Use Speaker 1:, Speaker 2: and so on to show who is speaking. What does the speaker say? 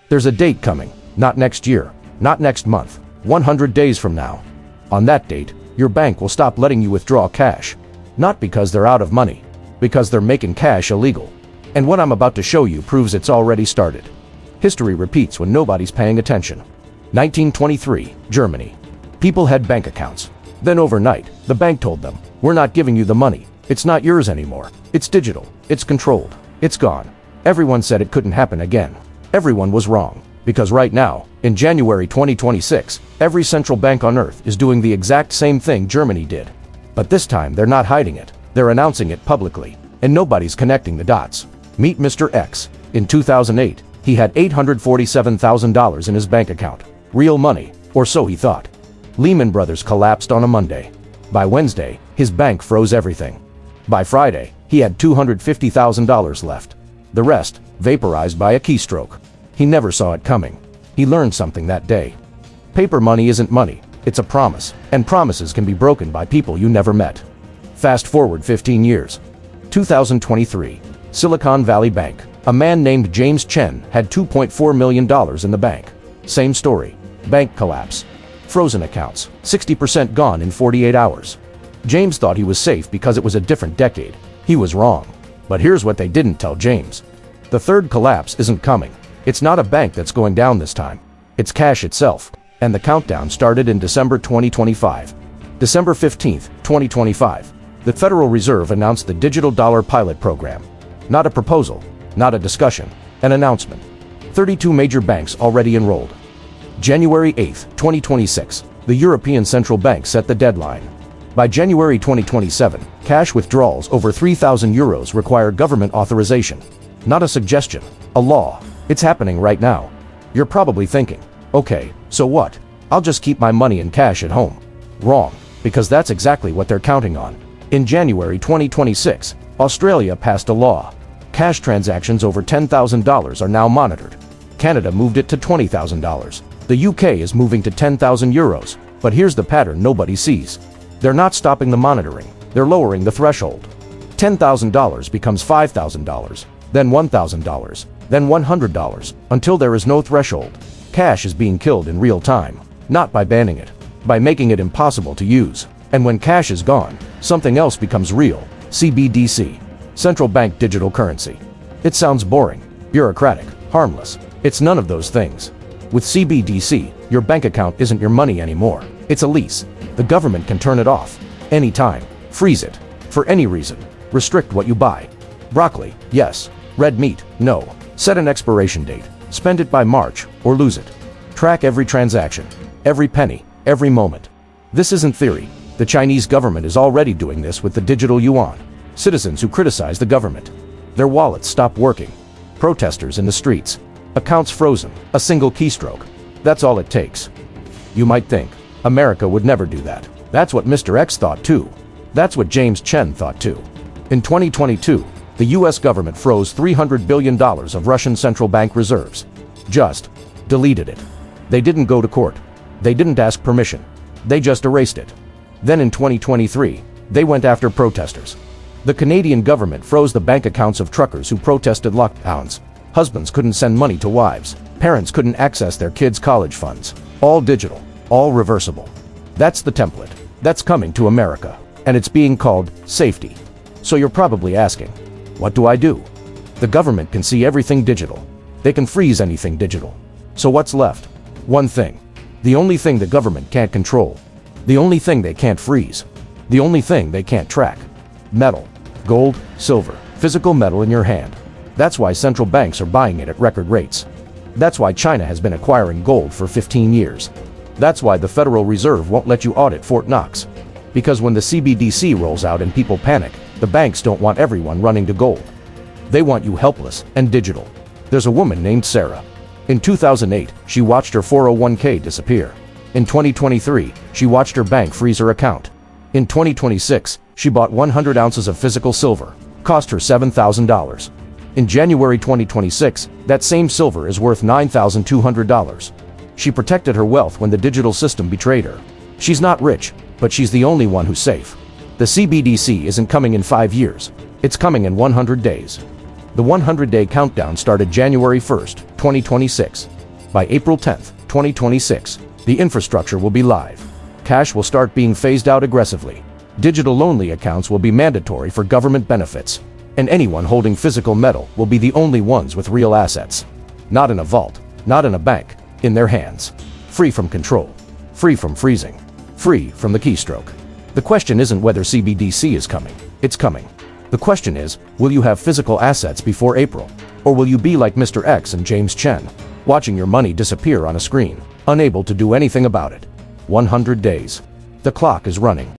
Speaker 1: There's a date coming, not next year, not next month, 100 days from now. On that date, your bank will stop letting you withdraw cash. Not because they're out of money, because they're making cash illegal. And what I'm about to show you proves it's already started. History repeats when nobody's paying attention. 1923, Germany. People had bank accounts. Then overnight, the bank told them, "We're not giving you the money. It's not yours anymore. It's digital. It's controlled. It's gone." Everyone said it couldn't happen again. Everyone was wrong. Because right now, in January 2026, every central bank on earth is doing the exact same thing Germany did. But this time they're not hiding it. They're announcing it publicly. And nobody's connecting the dots. Meet Mr. X. In 2008, he had $847,000 in his bank account. Real money, or so he thought. Lehman Brothers collapsed on a Monday. By Wednesday, his bank froze everything. By Friday, he had $250,000 left. The rest, vaporized by a keystroke. He never saw it coming. He learned something that day. Paper money isn't money, it's a promise, and promises can be broken by people you never met. Fast forward 15 years. 2023, Silicon Valley Bank. A man named James Chen had $2.4 million in the bank. Same story. Bank collapse. Frozen accounts, 60% gone in 48 hours. James thought he was safe because it was a different decade. He was wrong. But here's what they didn't tell James. The third collapse isn't coming. It's not a bank that's going down this time. It's cash itself. And the countdown started in December 2025. December 15th, 2025. The Federal Reserve announced the Digital Dollar Pilot Program. Not a proposal, not a discussion, an announcement. 32 major banks already enrolled. January 8th, 2026, the European Central Bank set the deadline. By January 2027, cash withdrawals over €3,000 require government authorization. Not a suggestion, a law. It's happening right now. You're probably thinking, okay, so what? I'll just keep my money in cash at home. Wrong, because that's exactly what they're counting on. In January 2026, Australia passed a law. Cash transactions over $10,000 are now monitored. Canada moved it to $20,000. The UK is moving to €10,000, but here's the pattern nobody sees. They're not stopping the monitoring, they're lowering the threshold. $10,000 becomes $5,000, then $1,000, then $100, until there is no threshold. Cash is being killed in real time, not by banning it, by making it impossible to use. And when cash is gone, something else becomes real. CBDC. Central Bank Digital Currency. It sounds boring, bureaucratic, harmless. It's none of those things. With CBDC, your bank account isn't your money anymore. It's a lease. The government can turn it off. Anytime. Freeze it. For any reason. Restrict what you buy. Broccoli, yes. Red meat, no. Set an expiration date. Spend it by March, or lose it. Track every transaction. Every penny. Every moment. This isn't theory. The Chinese government is already doing this with the digital yuan. Citizens who criticize the government. Their wallets stop working. Protesters in the streets. Accounts frozen. A single keystroke. That's all it takes. You might think, America would never do that. That's what Mr. X thought too. That's what James Chen thought too. In 2022, the US government froze $300 billion of Russian central bank reserves. Just deleted it. They didn't go to court. They didn't ask permission. They just erased it. Then in 2023, they went after protesters. The Canadian government froze the bank accounts of truckers who protested lockdowns. Husbands couldn't send money to wives. Parents couldn't access their kids' college funds. All digital, all reversible. That's the template. That's coming to America. And it's being called safety. So you're probably asking, what do I do? The government can see everything digital. They can freeze anything digital. So what's left? One thing. The only thing the government can't control. The only thing they can't freeze. The only thing they can't track. Metal. Gold, silver, physical metal in your hand. That's why central banks are buying it at record rates. That's why China has been acquiring gold for 15 years. That's why the Federal Reserve won't let you audit Fort Knox. Because when the CBDC rolls out and people panic, the banks don't want everyone running to gold. They want you helpless and digital. There's a woman named Sarah. In 2008, she watched her 401k disappear. In 2023, she watched her bank freeze her account. In 2026, she bought 100 ounces of physical silver. Cost her $7,000. In January 2026, that same silver is worth $9,200. She protected her wealth when the digital system betrayed her. She's not rich, but she's the only one who's safe. The CBDC isn't coming in 5 years. It's coming in 100 days. The 100-day countdown started January 1st, 2026. By April 10, 2026, the infrastructure will be live. Cash will start being phased out aggressively. Digital-only accounts will be mandatory for government benefits, and anyone holding physical metal will be the only ones with real assets. Not in a vault, not in a bank, in their hands. Free from control. Free from freezing. Free from the keystroke. The question isn't whether CBDC is coming. It's coming. The question is, will you have physical assets before April? Or will you be like Mr. X and James Chen, watching your money disappear on a screen, unable to do anything about it? 100 days. The clock is running.